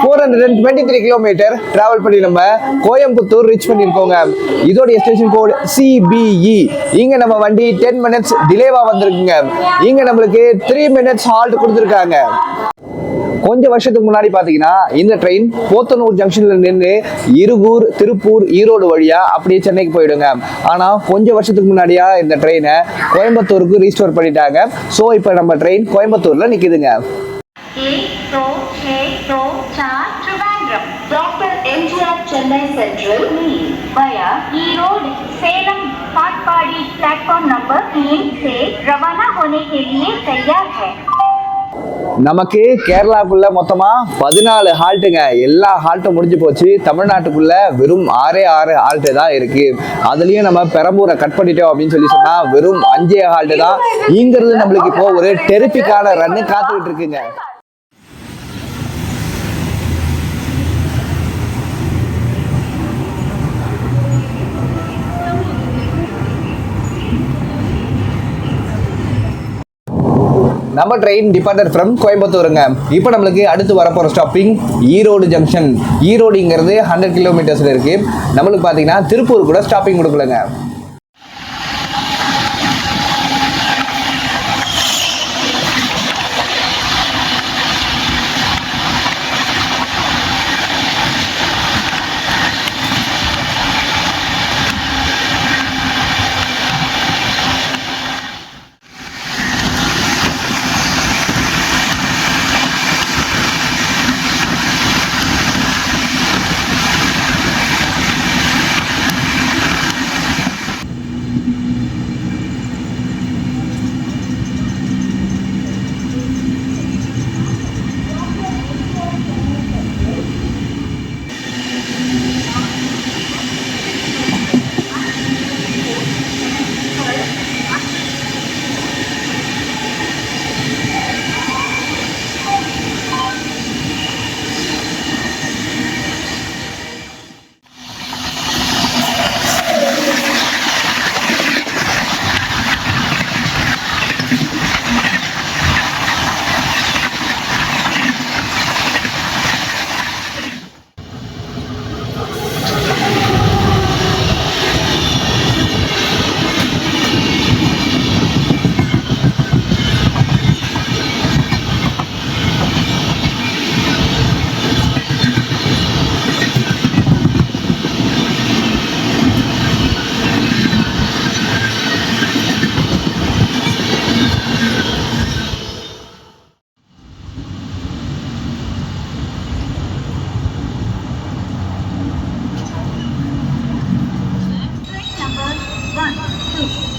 423 kilometre travel பண்ணி நம்ம கோயம்புத்தூர் ரீச் பண்ணியிருக்கோங்க. இதோடைய ஸ்டேஷன் கோட் CBE. இங்க நம்ம வண்டி 10 மினிட்ஸ் டிலேவா வந்திருக்குங்க. இங்க நம்மளுக்கு 3 மினிட்ஸ் ஹால்ட் கொடுத்துருக்காங்க. கொஞ்சம் வருஷத்துக்கு முன்னாடி பாத்தீங்கன்னா இந்த ட்ரெயின் போத்தனூர் ஜங்ஷன்ல நின்று இருகூர், திருப்பூர், ஈரோடு வழியா அப்படியே சென்னைக்கு போயிடுங்க. ஆனா கொஞ்சம் வருஷத்துக்கு முன்னாடியா இந்த ட்ரெயினை கோயம்புத்தூருக்கு ரீஸ்டோர் பண்ணிட்டாங்க. ஸோ இப்போ நம்ம ட்ரெயின் கோயம்புத்தூர்ல நிக்குதுங்க. Doctor MGR Chennai central via Erode Salem Katpadi platform number 3 से रवाना होने के लिए तैयार है. நமக்கு கேரளாக்குள்ள மொத்தமா 14 ஹால்ட்டுங்க. எல்லா ஹால்ட்டும் முடிஞ்சு போச்சு. தமிழ்நாட்டுக்குள்ள வெறும் 6 ஹால்ட்டு தான் இருக்கு. அதுலயும் நம்ம பெரம்பூரை கட் பண்ணிட்டோம் அப்படின்னு சொன்னா வெறும் 5 ஹால்ட்டு தான். இங்கிருந்து நம்மளுக்கு இப்போ ஒரு டெரிபிக்கான ரன்னு காத்துக்கிட்டு இருக்குங்க. நம்ம ட்ரெயின் டிபார்ட்டர் ஃப்ரம் கோயம்புத்தூருங்க. இப்போ நம்மளுக்கு அடுத்து வரப்போகிற ஸ்டாப்பிங் ஈரோடு ஜங்ஷன். ஈரோடுங்கிறது 100 கிலோமீட்டர்ஸில் இருக்குது. நம்மளுக்கு பார்த்தீங்கன்னா திருப்பூர் கூட stopping கொடுக்கலங்க.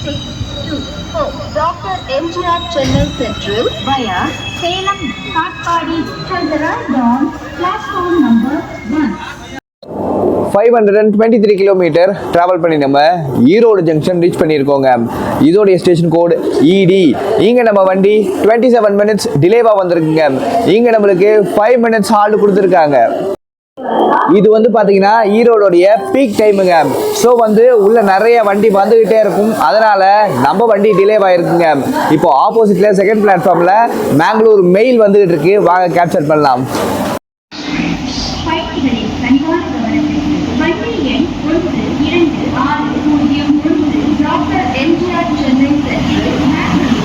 624. Dr. MGR Chennai Central via Salem Katpadi. Turn the right on platform number 1. 523 kilometre travel பண்ணி நம்ம ஈரோடு ஜங்ஷன் ரீச் பண்ணியிருக்கோங்க. இதோடைய ஸ்டேஷன் கோடு இடி. இங்கே நம்ம வண்டி 27 மினிட்ஸ் டிலேவாக வந்திருக்குங்க. இங்கே நம்மளுக்கு 5 மினிட்ஸ் ஹால்ட் கொடுத்துருக்காங்க. இது வந்து பார்த்தீங்கன்னா ஈரோடுடைய பீக் டைமுங்க. ஸோ வந்து உள்ள நிறைய வண்டி வந்துகிட்டே இருக்கும், அதனால நம்ம வண்டி டிலே ஆயிருக்குங்க. இப்போ ஆப்போசிட்ல செகண்ட் பிளாட்ஃபார்ம்ல மேங்களூர் மெயில் வந்துகிட்டு இருக்கு, வாங்க கேப்சர் பண்ணலாம். பயணிகளின் கனிவான கவனத்திற்கு வண்டி எண் 126009 டாக்டர் எம்ஜிஆர் சென்னை சென்ட்ரல் மேங்களூர்.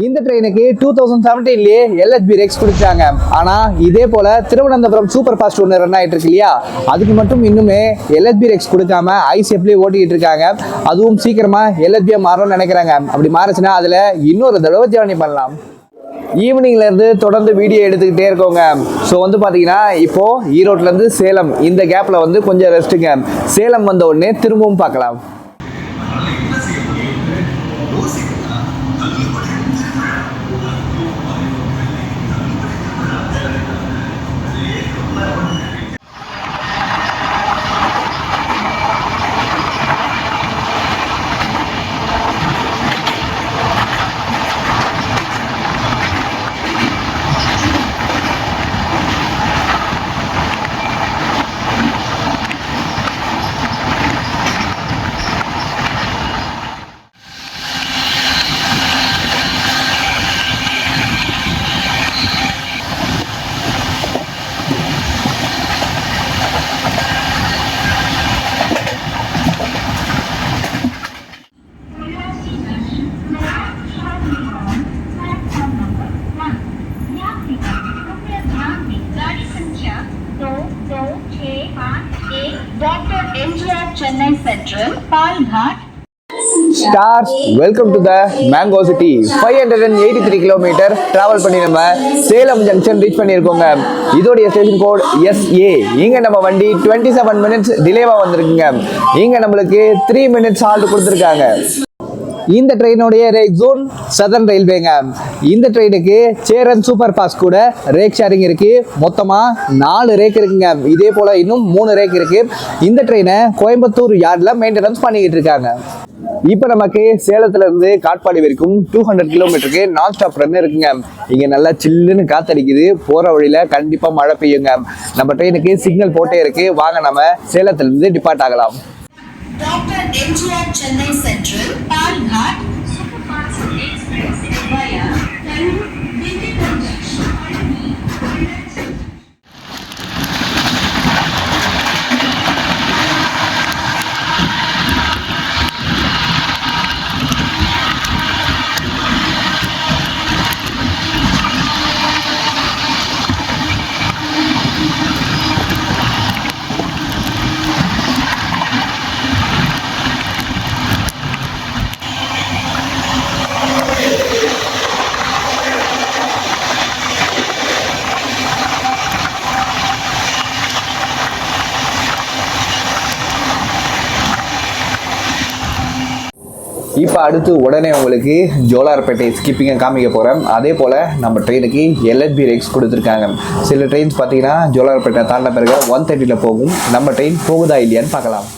இந்த ட்ரெயினுக்கு 2017 LHB ரெக்ஸ் கொடுத்தாங்க. ஆனால் இதே போல திருவனந்தபுரம் சூப்பர் ஃபாஸ்ட் ஒன்று ரன் ஆகிட்டு இருக்கு இல்லையா, அதுக்கு மட்டும் இன்னுமே LHB ரெக்ஸ் கொடுக்காம ஐசிஎஃப்லேயே ஓட்டிக்கிட்டு இருக்காங்க. அதுவும் சீக்கிரமாக LHB மாறும்னு நினைக்கிறாங்க. அப்படி மாறுச்சுன்னா அதில் இன்னொரு தடவை ஜேர்னி பண்ணலாம். ஈவினிங்ல இருந்து தொடர்ந்து வீடியோ எடுத்துக்கிட்டே இருக்கோங்க. ஸோ வந்து பார்த்தீங்கன்னா இப்போ ஈரோட்லேருந்து சேலம் இந்த கேப்பில் வந்து கொஞ்சம் ரெஸ்ட்டுங்க. சேலம் வந்த உடனே திரும்பவும் பார்க்கலாம். Dr. MGR Chennai Central, Palghat. Stars welcome to the mango city. 583 kilometre travel பண்ணி நம்ம சேலம் ஜங்ஷன் ரீச் பண்ணியிருக்கோங்க. இதோடைய ஸ்டேஷன் கோட் SA. இங்கே நம்ம வண்டி 27 மினிட்ஸ் டிலேவாக வந்திருக்குங்க. இங்கே நம்மளுக்கு 3 மினிட்ஸ் ஹால்ட் கொடுத்துருக்காங்க. இந்த ட்ரெயினுடைய ரேக் ஜோன் சதர்ன் ரயில்வேங்க. இந்த ட்ரெயினுக்கு சேரன் சூப்பர் ஃபாஸ்ட் கூட ரேக் ஷேரிங் இருக்கு. மொத்தமாக 4 ரேக் இருக்குங்க. இதே போல இன்னும் 3 ரேக் இருக்கு. இந்த ட்ரெயினை கோயம்புத்தூர் யார்டில் மெயின்டெனன்ஸ் பண்ணிக்கிட்டு இருக்காங்க. இப்போ நமக்கு சேலத்துல இருந்து காட்பாடி வரைக்கும் 200 கிலோமீட்டருக்கு நான் ஸ்டாப் ரன் இருக்குங்க. இங்க நல்லா சில்லுன்னு காத்தடிக்குது. போற வழியில கண்டிப்பா மழை பெய்யுங்க. நம்ம ட்ரெயினுக்கு சிக்னல் போட்டே இருக்கு, வாங்க நம்ம சேலத்துல இருந்து டிபார்ட் ஆகலாம். Dr. MGR Chennai Central, Palghat. Superfast Express via Kannur, Digital Junction. இப்போ அடுத்து உடனே உங்களுக்கு ஜோலார்பேட்டை ஸ்கிப்பிங்கை காமிக்க போகிறேன். அதே போல் நம்ம ட்ரெயினுக்கு LHB ரெக்ஸ் கொடுத்துருக்காங்க. சில ட்ரெயின்ஸ் பார்த்தீங்கன்னா ஜோலார்பேட்டை தாண்ட பிறகு 130 போகும். நம்ம ட்ரெயின் போகுதா இல்லையான்னு பார்க்கலாம்.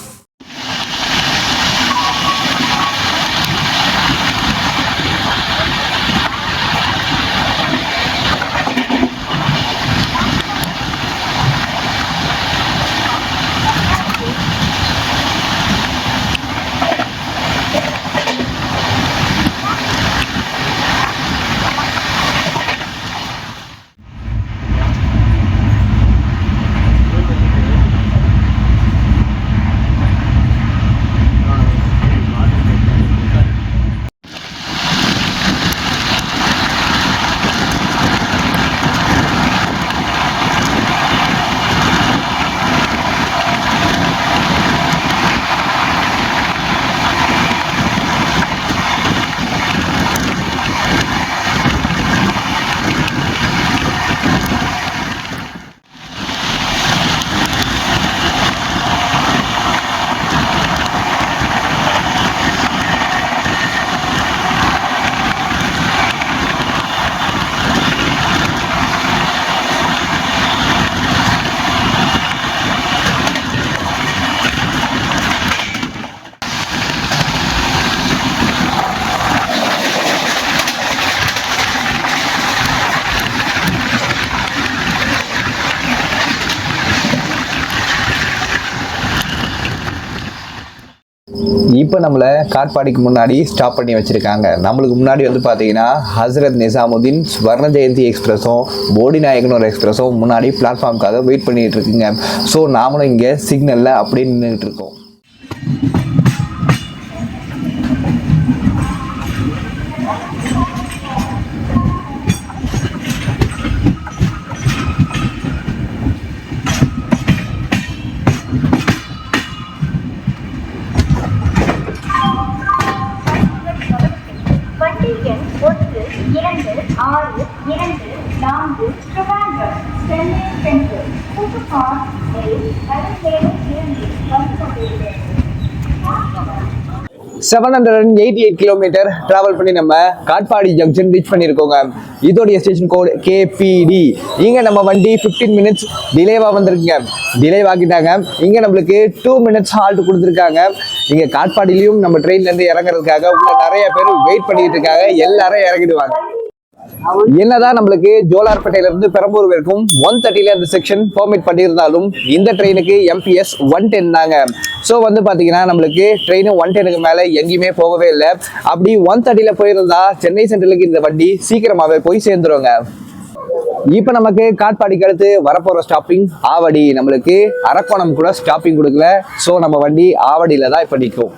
இப்போ நம்மளை காட்பாடிக்கு முன்னாடி ஸ்டாப் பண்ணி வச்சுருக்காங்க. நம்மளுக்கு முன்னாடி வந்து பார்த்தீங்கன்னா ஹசரத் நிசாமுதீன் ஸ்வர்ண ஜெயந்தி எக்ஸ்பிரஸும் போடி நாயகனூர் எக்ஸ்பிரஸும் முன்னாடி பிளாட்ஃபார்முக்காக வெயிட் பண்ணிகிட்டு இருக்குங்க. ஸோ நாமளும் இங்கே சிக்னலில் அப்படியே நின்றுட்டு இருக்கோம். வண்டி எண் 12624 Thiruvarur Chennai central superfast mail 67 வந்து கொண்டிருக்கிறது. 788 கிலோமீட்டர் டிராவல் பண்ணி நம்ம காட்பாடி ஜங்ஷன் ரீச் பண்ணியிருக்கோங்க. இதோடைய ஸ்டேஷன் கோட் KPD. இங்கே நம்ம வண்டி 15 மினிட்ஸ் டிலேவாக வந்திருக்குங்க. டிலேவ் ஆக்கிட்டாங்க. இங்கே நம்மளுக்கு 2 மினிட்ஸ் ஹால்ட் கொடுத்துருக்காங்க. இங்கே காட்பாடிலையும் நம்ம ட்ரெயின்லேருந்து இறங்குறதுக்காக உள்ள நிறைய பேர் வெயிட் பண்ணிட்டு இருக்காங்க. எல்லாரும் இறங்கிடுவாங்க. என்னதான் நம்மளுக்கு ஜோலார்பேட்டையில இருந்து பெரம்பூர் வரைக்கும் 130ல இந்த செக்ஷன் பெர்மிட் பண்ணியிருந்தாலும் இந்த ட்ரெயினுக்கு MPS 110 தாங்க. ஸோ வந்து பார்த்தீங்கன்னா நம்மளுக்கு ட்ரெயின் 110க்கு மேலே எங்கேயுமே போகவே இல்லை. அப்படி 130ல போயிருந்தா சென்னை சென்ட்ரலுக்கு இந்த வண்டி சீக்கிரமாகவே போய் சேர்ந்துருவாங்க. இப்போ நமக்கு காட்பாடிக்கு அடுத்து வரப்போகிற ஸ்டாப்பிங் ஆவடி. நம்மளுக்கு அரக்கோணம் கூட ஸ்டாப்பிங் கொடுக்கல. ஸோ நம்ம வண்டி ஆவடியில் தான் இப்போ நிற்கும்.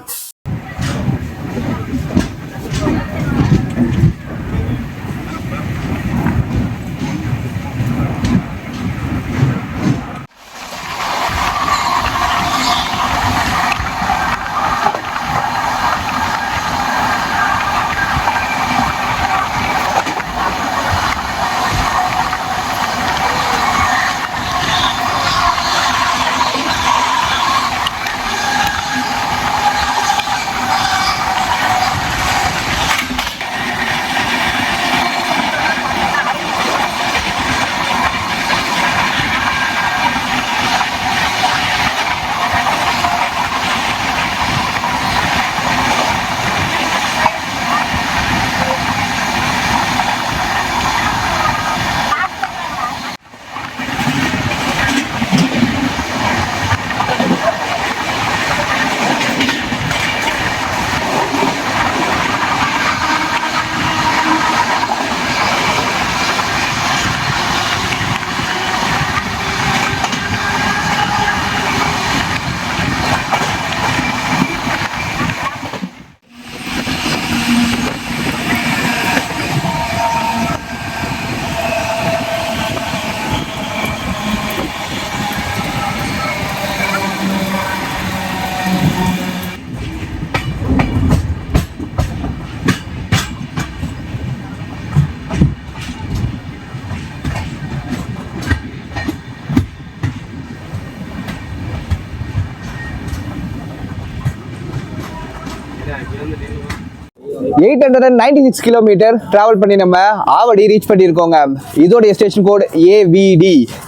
எயிட் 896 கிலோமீட்டர் டிராவல் பண்ணி நம்ம ஆவடி ரீச் பண்ணியிருக்கோங்க. இதோடைய ஸ்டேஷன் கோட் AVD.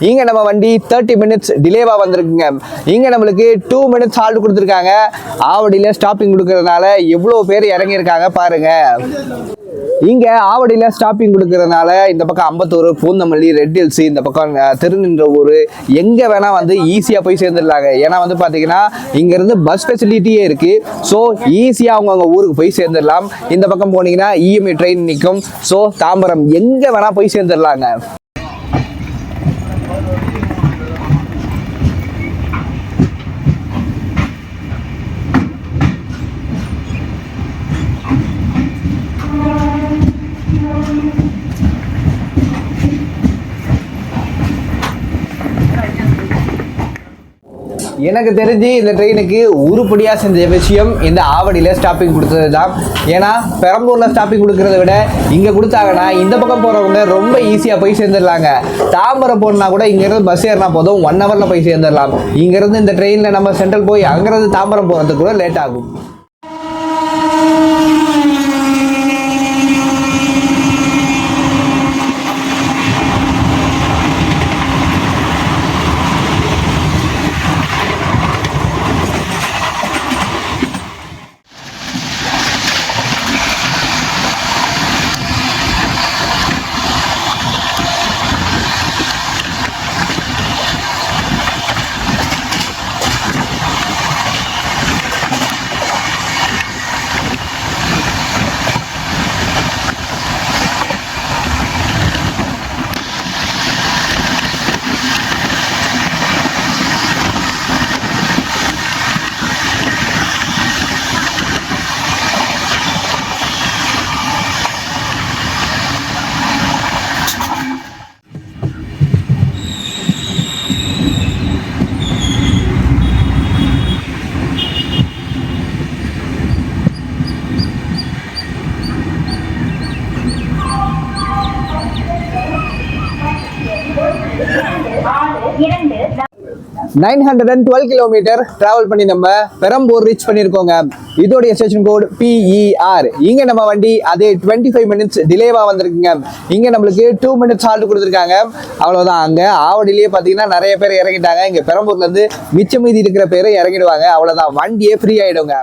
இங்கே நம்ம வண்டி 30 மினிட்ஸ் டிலேவாக வந்திருக்குங்க. இங்கே நம்மளுக்கு 2 மினிட்ஸ் ஹால்ட் கொடுத்துருக்காங்க. ஆவடியில் ஸ்டாப்பிங் கொடுக்கறதுனால எவ்வளோ பேர் இறங்கியிருக்காங்க பாருங்க. இங்கே ஆவடியில் ஸ்டாப்பிங் கொடுக்கறதுனால இந்த பக்கம் அம்பத்தூர், பூந்தமல்லி, ரெட் ஹில்ஸ், இந்த பக்கம் திருநின்றவூர் எங்கே வேணால் வந்து ஈஸியாக போய் சேர்ந்துடலாங்க. ஏன்னா வந்து பார்த்தீங்கன்னா இங்கேருந்து பஸ் ஃபெசிலிட்டியே இருக்குது. ஸோ ஈஸியாக அவங்கவுங்க ஊருக்கு போய் சேர்ந்துடலாம். இந்த பக்கம் போனீங்கன்னா EMI ட்ரெயின் நிற்கும். ஸோ தாம்பரம் எங்கே வேணால் போய் சேர்ந்துடலாங்க. எனக்கு தெரிஞ்சு இந்த ட்ரெயினுக்கு உருப்படியாக செஞ்ச விஷயம் இந்த ஆவடியில் ஸ்டாப்பிங் கொடுத்தது தான். ஏன்னா பெரம்பூரில் ஸ்டாப்பிங் கொடுக்கறத விட இங்கே கொடுத்தாங்கன்னா இந்த பக்கம் போகிறவங்க ரொம்ப ஈஸியாக போய் சேர்ந்துடலாங்க. தாம்பரம் போனா கூட இங்கேருந்து பஸ் ஏறினா போதும் 1 ஹவரில் போய் சேர்ந்துடலாம். இங்கேருந்து இந்த ட்ரெயினில் நம்ம சென்ட்ரல் போய் அங்கேருந்து தாம்பரம் போகிறதுக்கு கூட லேட் ஆகும். 912 கிலோமீட்டர் டிராவல் பண்ணி நம்ம பெரம்பூர் ரீச் பண்ணியிருக்கோங்க. இதோடைய ஸ்டேஷன் கோட் PER. இங்கே நம்ம வண்டி அதே 25 மினிட்ஸ் டிலேவாக வந்திருக்குங்க. இங்கே நம்மளுக்கு 2 மினிட்ஸ் ஹால்ட் கொடுத்துருக்காங்க. அவ்வளோதான். அங்கே ஆவடியிலேயே பார்த்தீங்கன்னா நிறைய பேர் இறங்கிட்டாங்க. இங்கே பெரம்பூர்லேருந்து மிச்சம் மீதி இருக்கிற பேர் இறங்கிடுவாங்க. அவ்வளோதான், வண்டியே ஃப்ரீ ஆகிடுங்க.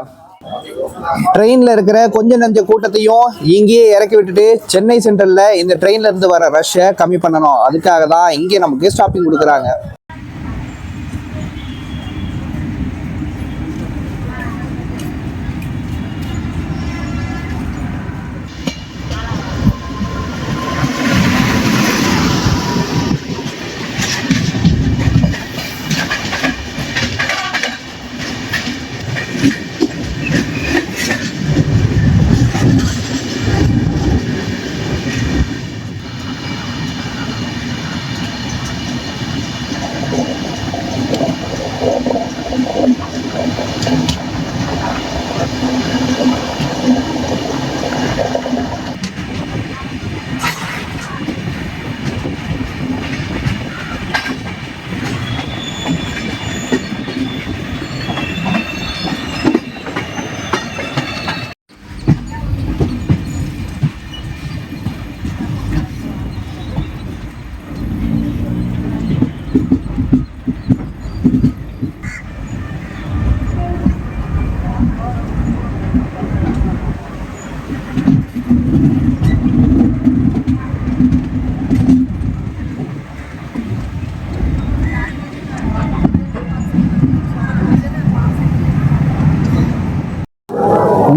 ட்ரெயினில் இருக்கிற கொஞ்சம் நஞ்ச கூட்டத்தையும் இங்கேயே இறக்கி விட்டுட்டு சென்னை சென்ட்ரலில் இந்த ட்ரெயின்ல இருந்து வர ரஷ்ஷை கம்மி பண்ணணும். அதுக்காக தான் இங்கே நமக்கு ஸ்டாப்பிங் கொடுக்குறாங்க.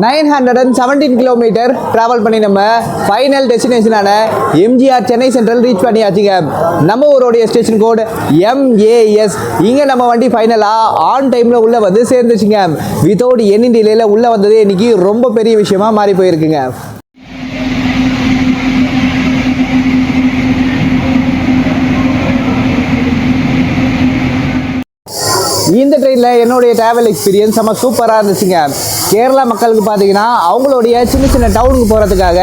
(917 கிலோமீட்டர் டிராவல் பண்ணி நம்ம ஃபைனல் டெஸ்டினேஷனான எம்ஜிஆர் சென்னை சென்ட்ரல் ரீச் பண்ணியாச்சுங்க. நம்ம ஊரோடைய ஸ்டேஷன் கோட் MAS. இங்கே நம்ம வண்டி ஃபைனலாக ஆன் டைமில் உள்ளே வந்து சேர்ந்துச்சுங்க. வித்தவுட் எனி டிலேயில் உள்ளே வந்தது இன்னைக்கு ரொம்ப பெரிய விஷயமா மாறி போயிருக்குங்க. இந்த ட்ரெயினில் என்னுடைய ட்ராவல் எக்ஸ்பீரியன்ஸ் செம்ம சூப்பராக இருந்துச்சுங்க. கேரளா மக்களுக்கு பார்த்தீங்கன்னா அவங்களுடைய சின்ன சின்ன டவுனுக்கு போகிறதுக்காக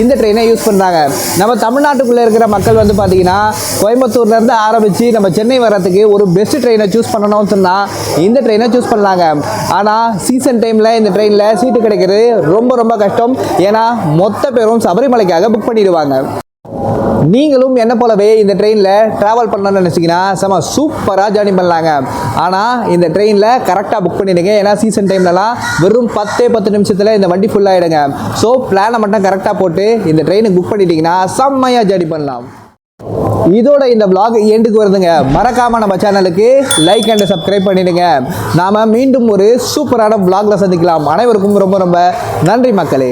இந்த ட்ரெயினை யூஸ் பண்ணுறாங்க. நம்ம தமிழ்நாட்டுக்குள்ளே இருக்கிற மக்கள் வந்து பார்த்தீங்கன்னா கோயம்புத்தூர்லேருந்து ஆரம்பித்து நம்ம சென்னை வர்றதுக்கு ஒரு பெஸ்ட் ட்ரெயினை சூஸ் பண்ணணும்னு சொன்னால் இந்த ட்ரெயினை சூஸ் பண்ணலாங்க. ஆனால் சீசன் டைமில் இந்த ட்ரெயினில் சீட்டு கிடைக்கிறது ரொம்ப ரொம்ப கஷ்டம். ஏன்னா மொத்த பேரும் சபரிமலைக்காக புக் பண்ணிடுவாங்க. நீங்களும் என்ன போலவே இந்த ட்ரெயினில் ட்ராவல் பண்ணணும்னு நினச்சிங்கன்னா செம சூப்பராக ஜேர்னி பண்ணலாங்க. ஆனால் இந்த ட்ரெயினில் கரெக்டாக புக் பண்ணிடுங்க. ஏன்னா சீசன் டைம்லலாம் வெறும் 10 நிமிஷத்தில் இந்த வண்டி ஃபுல்லாகிடுங்க. ஸோ பிளானை மட்டும் கரெக்டாக போட்டு இந்த ட்ரெயினுக்கு புக் பண்ணிட்டீங்கன்னா செம்மையாக ஜேர்னி பண்ணலாம். இதோட இந்த vlog எண்டுக்கு வருதுங்க. மறக்காமல் நம்ம சேனலுக்கு லைக் அண்ட் சப்ஸ்கிரைப் பண்ணிடுங்க. நாம் மீண்டும் ஒரு சூப்பரான vlogல சந்திக்கலாம். அனைவருக்கும் ரொம்ப ரொம்ப நன்றி மக்களே.